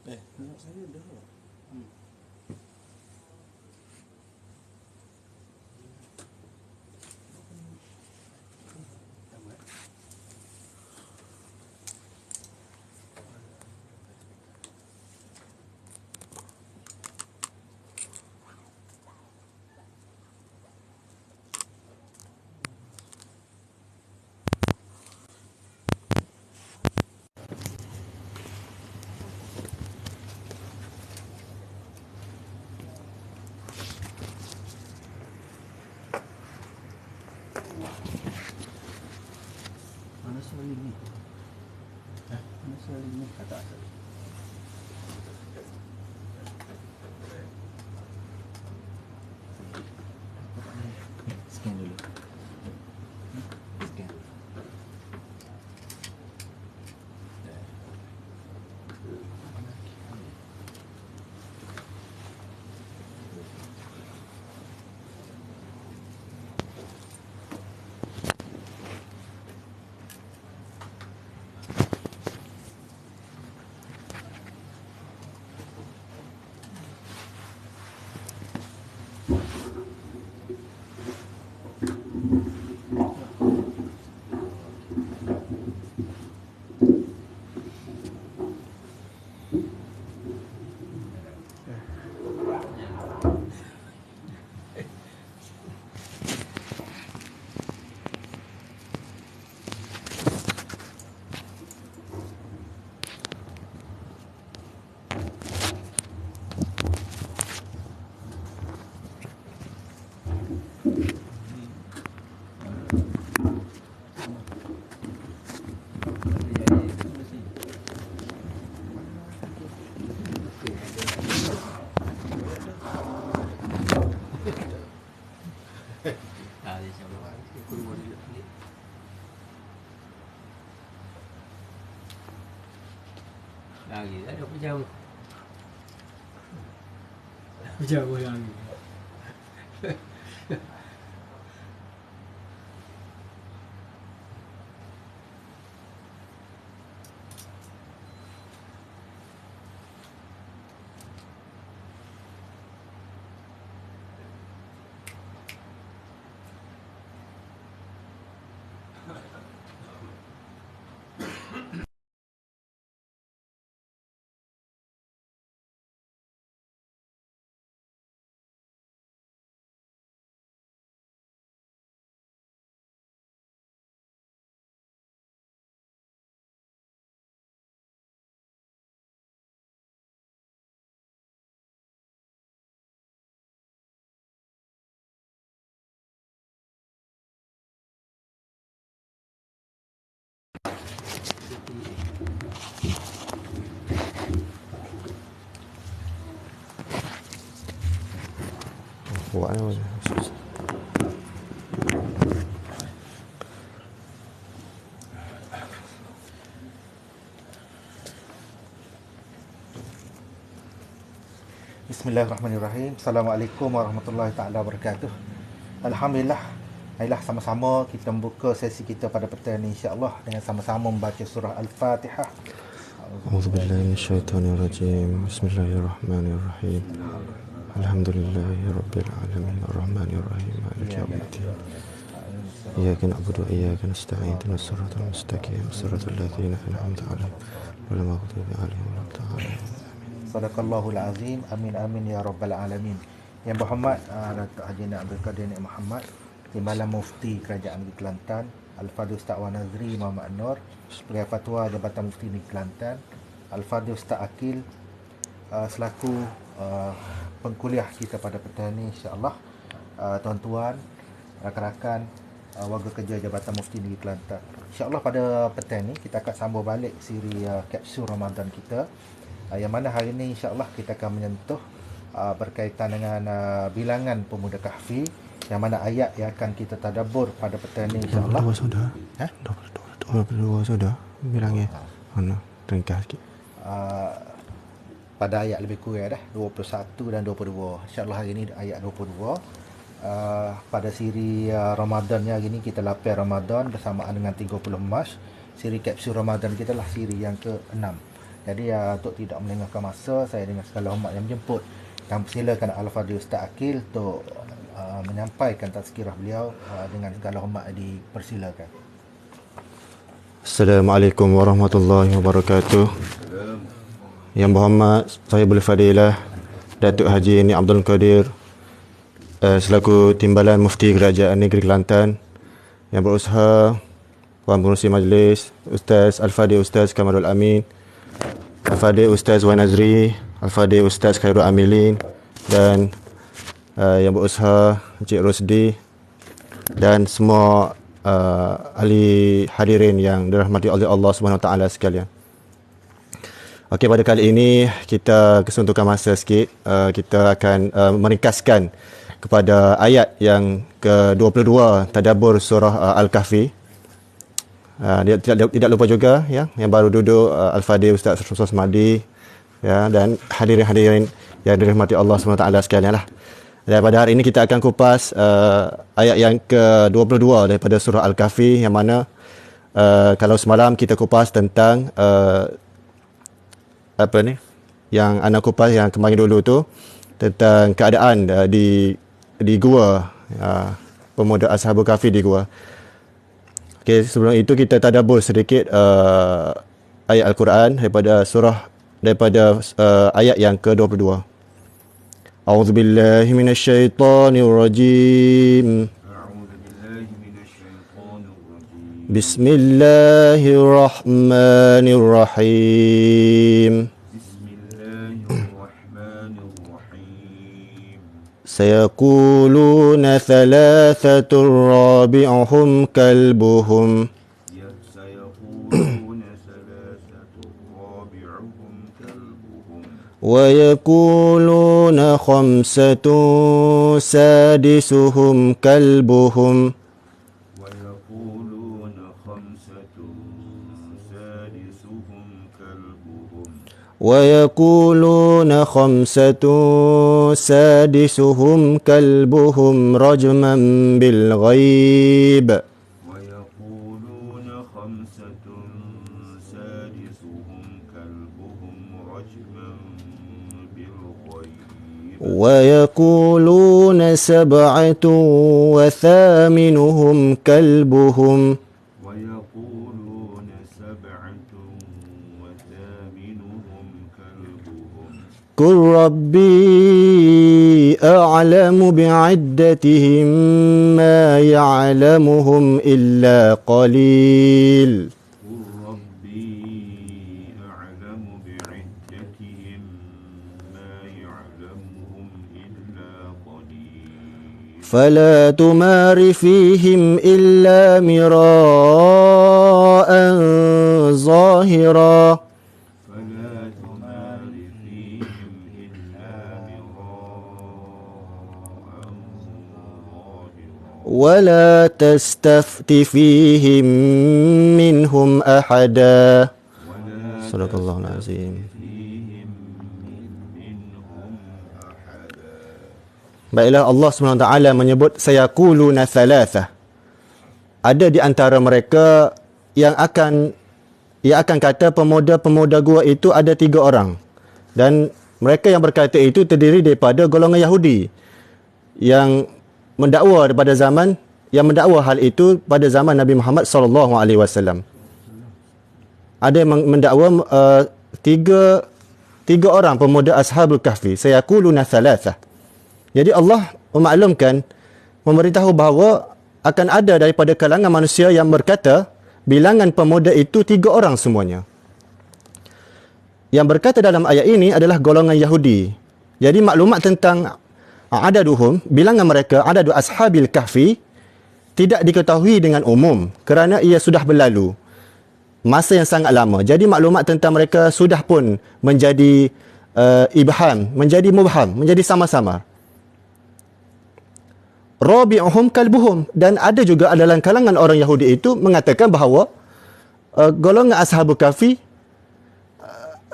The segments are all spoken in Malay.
Anak saya dah. Mana soal ini? Mana soal ini? Kata asal. Scan dulu. Scan. Lagi ada jauh. Jauh lagi. Wow. Bismillahirrahmanirrahim. Assalamualaikum warahmatullahi taala wabarakatuh. Alhamdulillah. Baiklah, sama-sama kita membuka sesi kita pada petang ini insya-Allah dengan sama-sama membaca surah Al-Fatihah. أعوذ بالله من الشيطان الرجيم بسم الله الرحمن الرحيم الحمد لله رب العالمين الرحمن الرحيم مالك يوم الدين إياك نعبد وإياك نستعين اهدنا الصراط المستقيم صراط الذين أنعمت عليهم غير المغضوب عليهم ولا الضالين Sadaqallahul azim. Amin amin ya rabbal alamin. Yang berhormat Datuk Haji Abdul Qadir Nik Muhammad, Timbalan Mufti Kerajaan Negeri Kelantan, Al-Fadhil Ustaz Wan Nazri Muhammad Nur, Sebagai Fatwa Jabatan Mufti Negeri Kelantan, Al-Fadhil Ustaz Akil selaku pengkuliah kita pada petang ini insya-Allah, tuan-tuan, rakan-rakan warga kerja Jabatan Mufti Negeri Kelantan. Insya-Allah pada petang ini kita akan sambung balik siri kapsul Ramadan kita, yang mana hari ini insya-Allah kita akan menyentuh berkaitan dengan bilangan pemuda kahfi, yang mana ayat yang akan kita tadabbur pada petang ini insya-Allah. 22 sudah? 22 sudah? Bilangnya mana? Ringkas sikit. Pada ayat lebih kurang dah 21 dan 22. Insya-Allah hari ini ayat 22. Pada siri Ramadannya hari ini kita lapar Ramadan bersamaan dengan 30 Mac. Siri kapsul Ramadan kita lah siri yang ke-6. Jadi untuk tidak melengahkan masa, saya dengan segala hormat yang menjemput dan persilakan Al-Fadhil Ustaz Akil untuk menyampaikan tazkirah beliau. Dengan segala hormat dipersilakan. Assalamualaikum warahmatullahi wabarakatuh. Yang berhormat Sahibul Fadilah Datuk Haji Ni Abdul Qadir selaku Timbalan Mufti Kerajaan Negeri Kelantan, yang berusaha Puan Pengerusi Majlis, Ustaz Al-Fadhil Ustaz Kamarul Amin, Al-Fadhil Ustaz Wan Azri, Al-Fadhil Ustaz Khairul Amilin, dan yang berusaha Encik Rosdi, dan semua ahli hadirin yang dirahmati oleh Allah Subhanahu Wa Taala sekalian. Okey, pada kali ini kita kesuntukan masa sikit. Kita akan meringkaskan kepada ayat yang ke-22 tadabbur surah Al-Kahfi. Tidak lupa juga ya, yang baru duduk Al-Fadhil Ustaz Rosmadi ya, dan hadirin-hadirin yang dirahmati Allah SWT sekalian lah. Dan pada hari ini kita akan kupas ayat yang ke-22 daripada surah Al-Kahfi, yang mana kalau semalam kita kupas tentang yang anak kupas yang kemarin dulu tu, tentang keadaan di gua, pemuda Ashabul Kahfi di gua. Okey, sebelum itu kita tadabbur sedikit ayat Al-Quran daripada ayat yang ke-22. A'udzubillahi minasyaitonirrajim. Bismillahirrahmanirrahim. Sayaquluna thalathatun rabi'uhum kalbuhum. ويقولون خمسة سادسهم كلبهم ويقولون خمسة سادسهم كلبهم رجما بالغيب ويقولون سبعة وثامنهم كلبهم قل ربي أعلم بعدتهم ما يعلمهم إلا قليل فلا تمار فيهم إلا مراء ظاهرا ولا تستفت فيهم منهم أحدا. صدق الله العظيم. Baiklah, Allah SWT menyebut sayaquluna thalathah. Ada di antara mereka yang akan kata pemuda-pemuda gua itu ada 3 orang. Dan mereka yang berkata itu terdiri daripada golongan Yahudi yang mendakwa hal itu pada zaman Nabi Muhammad SAW. Ada yang mendakwa tiga orang pemuda Ashabul Kahfi. Sayaquluna thalathah. Jadi Allah memaklumkan, memberitahu bahawa akan ada daripada kalangan manusia yang berkata bilangan pemuda itu 3 orang semuanya. Yang berkata dalam ayat ini adalah golongan Yahudi. Jadi maklumat tentang adaduhum, bilangan mereka, adadu ashabil kahfi, tidak diketahui dengan umum kerana ia sudah berlalu masa yang sangat lama. Jadi maklumat tentang mereka sudah pun menjadi ibham, menjadi mubham, menjadi sama-sama. Rabi'uhum kalbuhum, dan ada juga dalam kalangan orang Yahudi itu mengatakan bahawa golongan Ashabul Kahfi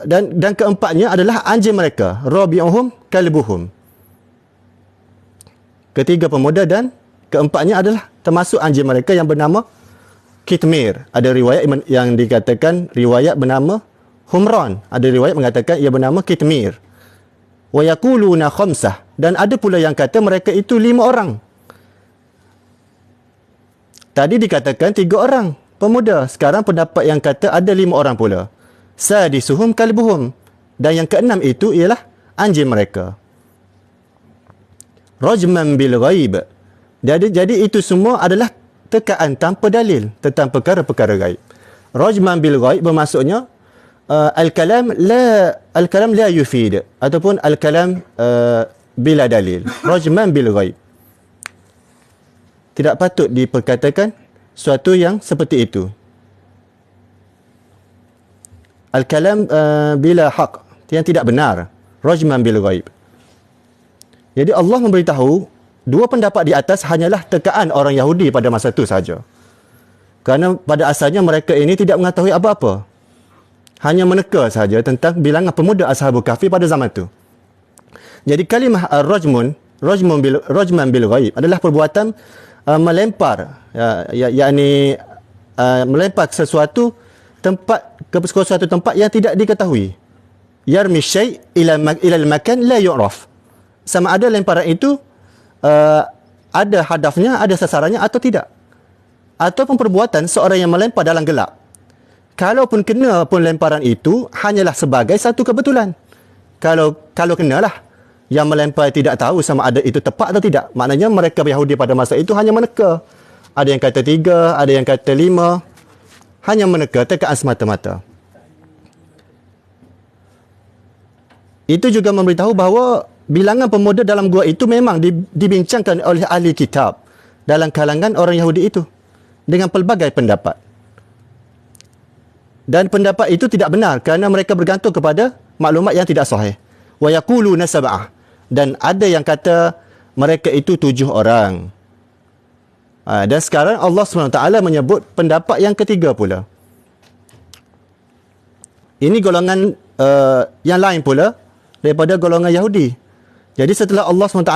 dan keempatnya adalah anjing mereka. Rabi'uhum kalbuhum. Ketiga pemuda dan keempatnya adalah termasuk anjing mereka yang bernama Kitmir. Ada riwayat yang dikatakan riwayat bernama Humran. Ada riwayat mengatakan ia bernama Kitmir. Wa yaquluna khamsah, dan ada pula yang kata mereka itu 5 orang. Tadi dikatakan 3 orang pemuda, sekarang pendapat yang kata ada 5 orang pula. Sadisuhum kalbuhum, dan yang keenam itu ialah anjing mereka. Rajman bil ghaib. Jadi itu semua adalah tekaan tanpa dalil tentang perkara-perkara gaib. Rajman bil ghaib bermaksudnya al-kalam la yufid, ataupun al-kalam bila dalil. Rajman bil ghaib. Tidak patut diperkatakan suatu yang seperti itu. Al-kalam bila haq, yang tidak benar. Rajman bil ghaib. Jadi Allah memberitahu dua pendapat di atas hanyalah tekaan orang Yahudi pada masa itu saja. Kerana pada asalnya mereka ini tidak mengetahui apa-apa. Hanya meneka saja tentang bilangan pemuda Ashabul Kahfi pada zaman itu. Jadi kalimah rajman bil ghaib adalah perbuatan melempar, yakni melempar ke sesuatu tempat yang tidak diketahui. Yarmi syai' ila al-makan la yu'raf. Sama ada lemparan itu ada hadafnya, ada sasarannya atau tidak. Ataupun perbuatan seorang yang melempar dalam gelap. Kalaupun kena pun lemparan itu hanyalah sebagai satu kebetulan. Kalau kenalah, yang melempar tidak tahu sama ada itu tepat atau tidak. Maknanya mereka Yahudi pada masa itu hanya meneka. Ada yang kata 3, ada yang kata 5. Hanya meneka, tekaan semata-mata. Itu juga memberitahu bahawa bilangan pemuda dalam gua itu memang dibincangkan oleh ahli kitab dalam kalangan orang Yahudi itu dengan pelbagai pendapat. Dan pendapat itu tidak benar kerana mereka bergantung kepada maklumat yang tidak sahih. Wa yaquluna sab'ah, dan ada yang kata mereka itu 7 orang. Dan sekarang Allah SWT menyebut pendapat yang ketiga pula. Ini golongan yang lain pula daripada golongan Yahudi. Jadi setelah Allah SWT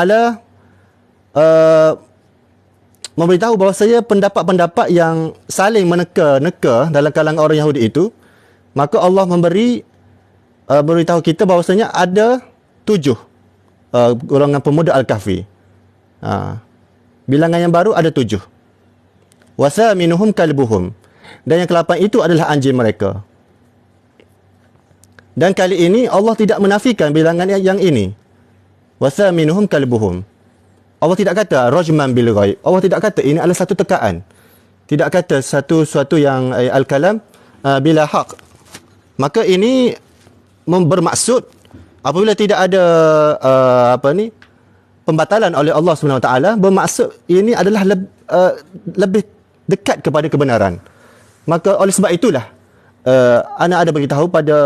memberitahu bahawasanya pendapat-pendapat yang saling meneka-neka dalam kalangan orang Yahudi itu, maka Allah memberitahu kita bahawasanya ada 7 golongan pemuda Al-Kahfi. Bilangan yang baru ada 7. Wasaminuhum kalbuhum, dan yang ke-8 itu adalah anjing mereka. Dan kali ini Allah tidak menafikan bilangan yang ini. Wasaminuhum kalbuhum. Allah tidak kata rajman bil ghaib. Allah tidak kata ini adalah satu tekaan. Tidak kata suatu yang al-kalam bila haq. Maka ini bermaksud apabila tidak ada pembatalan oleh Allah SWT, bermaksud ini adalah lebih dekat kepada kebenaran. Maka oleh sebab itulah ana ada beritahu pada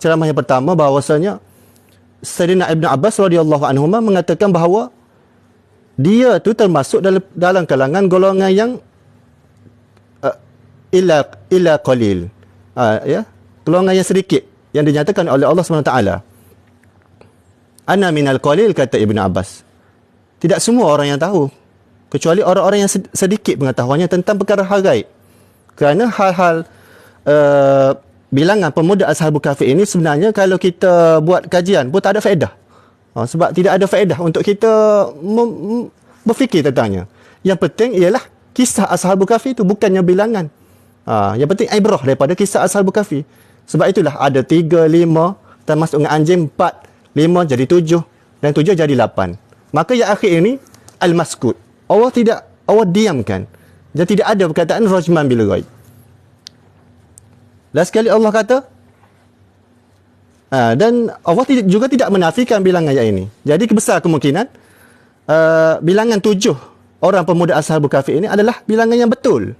ceramah yang pertama bahawasanya Sayyidina Ibn Abbas radhiyallahu anhuma mengatakan bahawa dia tu termasuk dalam kalangan golongan yang illa qalil, golongan yang sedikit yang dinyatakan oleh Allah SWT. Ana minal qalil, kata Ibn Abbas. Tidak semua orang yang tahu, kecuali orang-orang yang sedikit pengetahuannya tentang perkara hal gaib. Kerana hal-hal bilangan pemuda Ashabul Kahfi ini sebenarnya kalau kita buat kajian pun tak ada faedah. Sebab tidak ada faedah untuk kita berfikir tentangnya. Yang penting ialah kisah Ashabul Kahfi itu, bukannya bilangan. Yang penting ibrah daripada kisah Ashabul Kahfi. Sebab itulah ada 3, 5, termasuk dengan anjing 4, 5 jadi 7, dan 7 jadi 8. Maka yang akhir ini al-maskut. Allah diamkan. Dan tidak ada perkataan rajman bil ghaib. Last sekali Allah kata, dan Allah juga tidak menafikan bilangan yang ini. Jadi besar kemungkinan bilangan 7 orang pemuda Ashabul Kahfi ini adalah bilangan yang betul.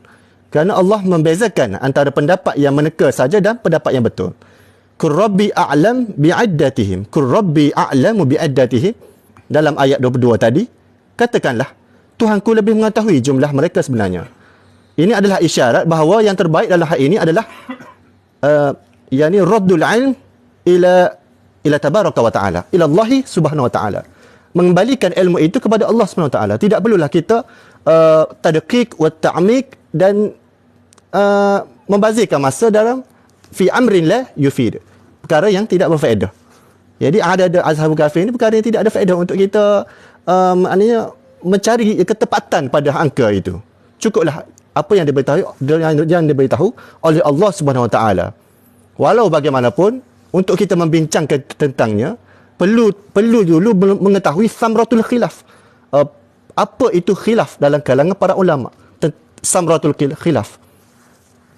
Kerana Allah membezakan antara pendapat yang meneka saja dan pendapat yang betul. Qur rabbi a'lam bi'addatihim. Qur rabbi a'lamu bi'addatihim. Dalam ayat 22 tadi, katakanlah, Tuhanku lebih mengetahui jumlah mereka sebenarnya. Ini adalah isyarat bahawa yang terbaik dalam hal ini adalah yakni raddul ilm ila tabaraka wa ta'ala, ila Allah subhanahu wa ta'ala. Mengembalikan ilmu itu kepada Allah subhanahu wa ta'ala. Tidak perlulah kita tadqiq wa ta'miq dan membazirkan masa dalam fi amrin la yufid. Perkara yang tidak berfaedah. Jadi ada Ashabul Kahfi ini perkara yang tidak ada faedah untuk kita maknanya mencari ketepatan pada angka itu. Cukuplah apa yang diberitahu oleh Allah Subhanahu Wa Taala. Walau bagaimanapun untuk kita membincangkan tentangnya perlu dulu mengetahui samratul khilaf. Apa itu khilaf dalam kalangan para ulama? Samratul khilaf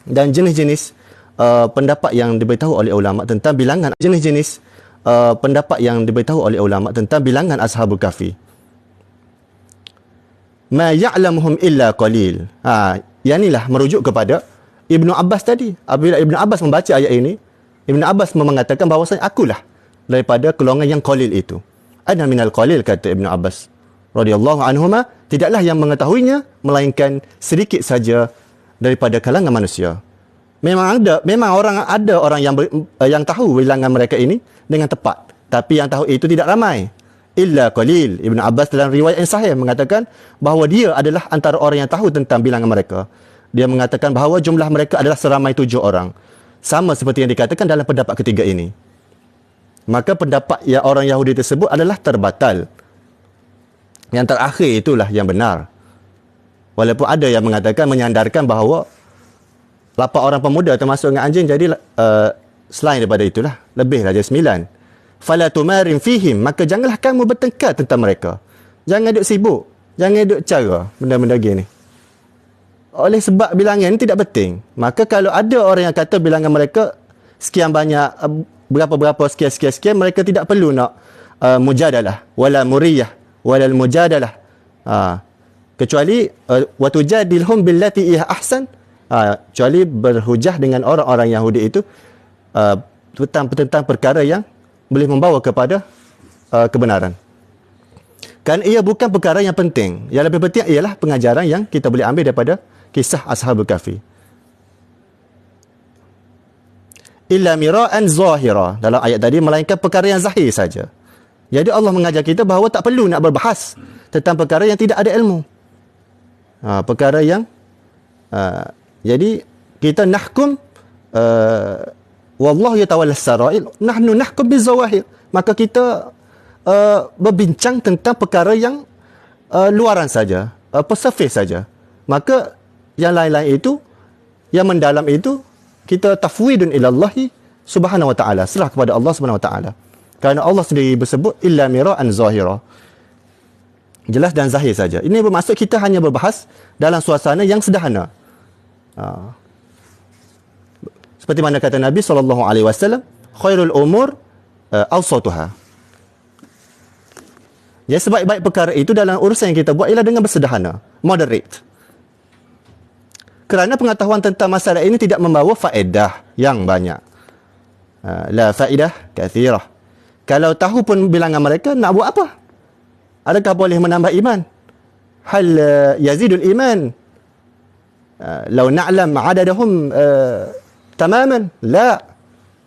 dan jenis-jenis pendapat yang diberitahu oleh ulama tentang bilangan pendapat yang diberitahu oleh ulama tentang bilangan Ashabul Kahfi. Ma ya'lamuhum illa qalil. Yang inilah merujuk kepada Ibnu Abbas tadi. Apabila Ibnu Abbas membaca ayat ini, Ibnu Abbas mengatakan bahawasanya akulah daripada golongan yang qalil itu. Ana minal qalil, kata Ibnu Abbas radhiyallahu anhuma, tidaklah yang mengetahuinya melainkan sedikit saja daripada kalangan manusia. Memang ada orang yang tahu bilangan mereka ini dengan tepat, tapi yang tahu itu tidak ramai. Illa qalil. Ibnu Abbas dalam riwayat yang sahih mengatakan bahawa dia adalah antara orang yang tahu tentang bilangan mereka. Dia mengatakan bahawa jumlah mereka adalah seramai 7 orang. Sama seperti yang dikatakan dalam pendapat ketiga ini. Maka pendapat yang orang Yahudi tersebut adalah terbatal. Yang terakhir itulah yang benar. Walaupun ada yang mengatakan, menyandarkan bahawa 8 orang pemuda termasuk dengan anjing, jadi selain daripada itulah, lebih saja 9. Fala tumarin fihim, maka janganlah kamu bertengkar tentang mereka. Jangan duk sibuk, jangan duk cara benda-benda gini. Oleh sebab bilangan ini tidak penting. Maka kalau ada orang yang kata bilangan mereka sekian banyak, berapa-berapa, sekian, mereka tidak perlu nak mujadalah, wala muriyah, wala mujadalah. Kecuali watujadilhum billati iha ahsan, kecuali berhujah dengan orang-orang Yahudi itu tentang perkara yang boleh membawa kepada kebenaran. Kan ia bukan perkara yang penting. Yang lebih penting ialah pengajaran yang kita boleh ambil daripada kisah Ashabul Kahfi. Illa mira'an zahira, dalam ayat tadi, melainkan perkara yang zahir saja. Jadi Allah mengajar kita bahawa tak perlu nak berbahas tentang perkara yang tidak ada ilmu. Perkara yang jadi kita nahkum wallahu yatawalla sarail, nahnu nahkum bizawahir. Maka kita berbincang tentang perkara yang luaran saja, surface saja. Maka yang lain-lain itu, yang mendalam itu, kita tafwidun ilallahi subhanahu wa ta'ala, serah kepada Allah subhanahu wa ta'ala. Kerana Allah sendiri bersebut illa mira'an zahira, jelas dan zahir saja. Ini bermaksud kita hanya berbahas dalam suasana yang sederhana. Seperti mana kata Nabi SAW, khairul umur awsatuha. Ya, sebaik-baik perkara itu dalam urusan yang kita buat ialah dengan bersederhana, moderate. Kerana pengetahuan tentang masalah ini tidak membawa faedah yang banyak. La faedah kathirah. Kalau tahu pun bilangan mereka, nak buat apa? Adakah boleh menambah iman? Hal yazidul iman? Lau na'lam adadahum tamaman? La.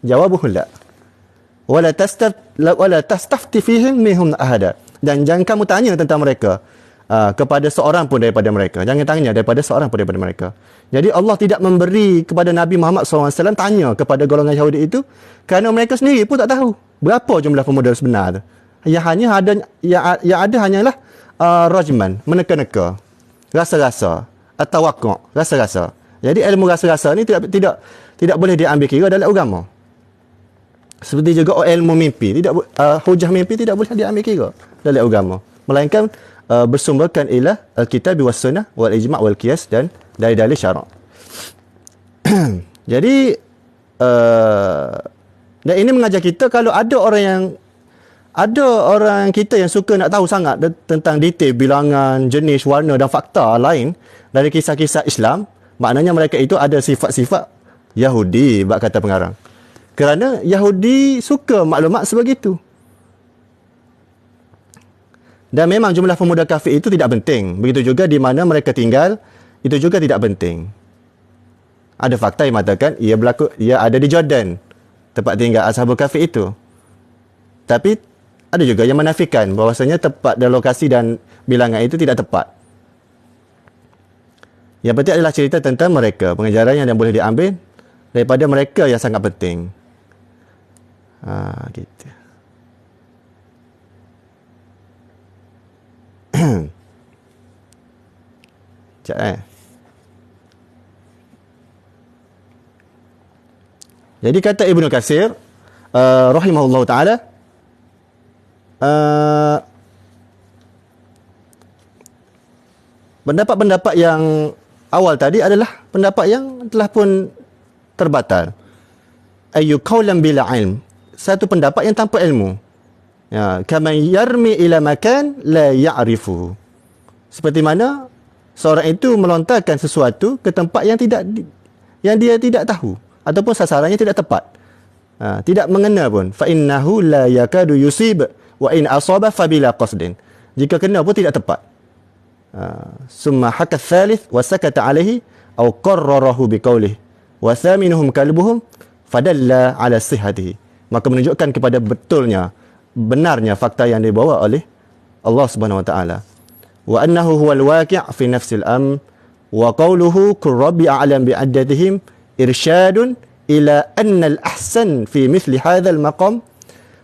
Jawabuhu la. Wala tastafti fihim minhum ahada. Dan jangan kamu tanya tentang mereka kepada seorang pun daripada mereka. Jangan tanya daripada seorang pun daripada mereka. Jadi Allah tidak memberi kepada Nabi Muhammad SAW tanya kepada golongan Yahudi itu, kerana mereka sendiri pun tak tahu berapa jumlah pemuda sebenar. Yang ada hanyalah rajman, meneka-neka, rasa-rasa, atau waqo', rasa-rasa. Jadi ilmu rasa-rasa ni tidak boleh diambil kira dalam agama. Seperti juga ilmu mimpi, hujah mimpi tidak boleh diambil kira dalam agama, melainkan bersumberkan ialah Alkitab was sunnah wal ijma' wal qiyas, dan dari dalil syarak. Jadi dan ini mengajar kita, kalau ada orang kita yang suka nak tahu sangat tentang detail bilangan, jenis, warna dan fakta lain dari kisah-kisah Islam, maknanya mereka itu ada sifat-sifat Yahudi, bab kata pengarang. Kerana Yahudi suka maklumat sebegitu. Dan memang jumlah pemuda kafir itu tidak penting. Begitu juga di mana mereka tinggal, itu juga tidak penting. Ada fakta yang mengatakan ia ada di Jordan, tempat tinggal Ashabul Kahfi itu. Tapi ada juga yang menafikan bahawasanya tempat dan lokasi dan bilangan itu tidak tepat. Yang penting adalah cerita tentang mereka, pengajaran yang boleh diambil daripada mereka yang sangat penting. Gitu. Sekejap Jadi kata Ibnu Katsir rahimahullah ta'ala, pendapat-pendapat yang awal tadi adalah pendapat yang telah pun terbatal. Ayu qawlan bila ilm, satu pendapat yang tanpa ilmu. Ya, kama yarmi ila makan la ya'rifu. Seperti mana seorang itu melontarkan sesuatu ke tempat yang dia tidak tahu ataupun sasarannya tidak tepat. Tidak mengena pun. Fa innahu la yakadu yusib wa in asaba fabila qasdin. Jika kena pun tidak tepat. Summa haka thalith wa sakata alaihi aw qarrarahu biqaulih wa thaminuhum kalbuhum fadalla ala sihhatihi. Maka menunjukkan kepada benarnya fakta yang dibawa oleh Allah Subhanahu wa taala. Wa annahu huwal waqi' fi nafsil am wa qawluhu qur rabbi a'lam bi'addatihim irsyadun ila anna al-ahsan fi mithli hadzal maqam.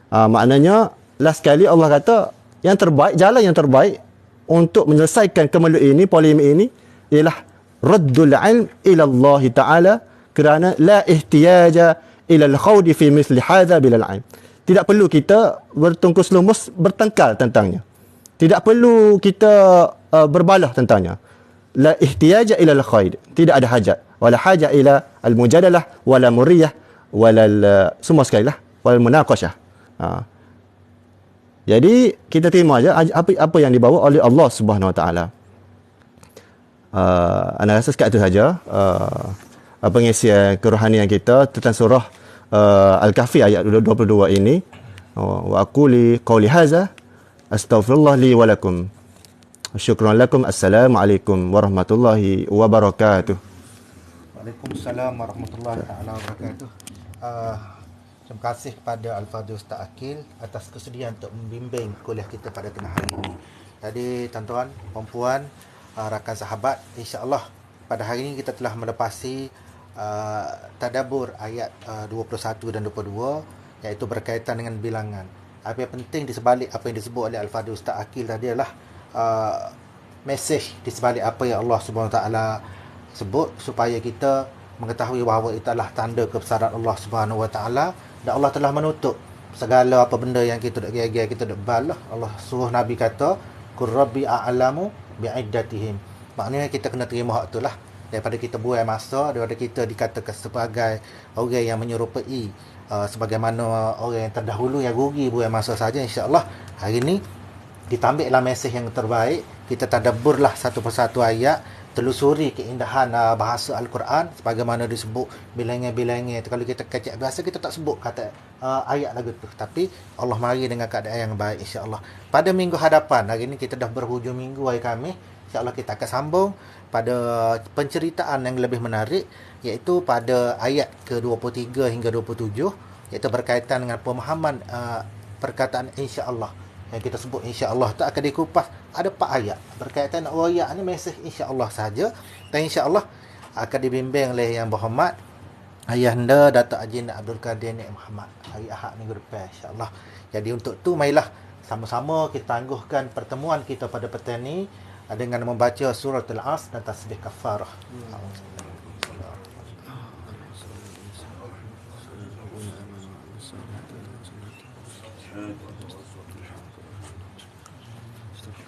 Maknanya last sekali Allah kata yang terbaik, jalan yang terbaik untuk menyelesaikan kemelut ini, polemik ini ialah raddul ilm ila Allah taala, kerana la ihtiyaja ila al-khawd fi mithli hadza bil ilm. Tidak perlu kita bertungkus lumus bertengkar tentangnya. Tidak perlu kita berbalah tentangnya. La ihtiyaja ila al-khayd, tidak ada hajat. Wala hajat ila al-mujadalah wala muriyah wala semua sekali lah wal munaqashah. Jadi kita terima aja apa yang dibawa oleh Allah Subhanahu Wa Taala. Ana rasa sekat itu saja pengisian kerohanian kita tentang surah Al-Kahfi ayat 22 ini. Wa aquli qauli hadza astaghfirullah li wa lakum. Syukran lakum. Assalamualaikum warahmatullahi wabarakatuh. Waalaikumsalam warahmatullahi wabarakatuh. Terima kasih kepada Al-Fadhil Ustaz Akil atas kesediaan untuk membimbing kuliah kita pada tengah hari ini. Jadi tuan-tuan, puan-puan, rakan sahabat, insya-Allah pada hari ini kita telah melepasi tadabbur ayat 21 dan 22, iaitu berkaitan dengan bilangan. Apa yang penting di sebalik apa yang disebut oleh Al-Fadhil Ustaz Akil tadi adalah mesej di sebalik apa yang Allah Subhanahu Wa Taala sebut, supaya kita mengetahui bahawa itu adalah tanda kebesaran Allah Subhanahu Wa Taala, dan Allah telah menutup segala apa benda yang kita nak gaya-gaya, kita nak balah. Allah suruh Nabi kata qur rabbi a'lamu bi'iddatihim. Maknanya kita kena terima hak itulah, daripada kita buang masa, daripada kita dikatakan sebagai orang yang menyerupai sebagaimana orang yang terdahulu yang rugi buang masa saja. InsyaAllah hari ini kita ambillah mesej yang terbaik, kita tadabburlah satu persatu ayat, telusuri keindahan bahasa Al-Quran sebagaimana disebut bilangan-bilangan. Kalau kita kecek biasa kita tak sebut kata ayat lagu tu, tapi Allah mari dengan keadaan yang baik insya-Allah. Pada minggu hadapan, hari ini kita dah berhujung minggu hari Khamis, insya-Allah kita akan sambung pada penceritaan yang lebih menarik, iaitu pada ayat ke-23 hingga 27, iaitu berkaitan dengan pemahaman perkataan insya-Allah. Yang kita sebut insya-Allah tu akan dikupas ada 4 ayat berkaitan ayat ni, mesej insya-Allah saja, dan insya-Allah akan dibimbing oleh yang berhormat Ayahanda Datuk Haji Abdul Qadir Nik Muhammad hari Ahad minggu depan insya-Allah. Jadi untuk tu marilah sama-sama kita tangguhkan pertemuan kita pada petang ni dengan membaca surah Al-As dan tasbih kafarah.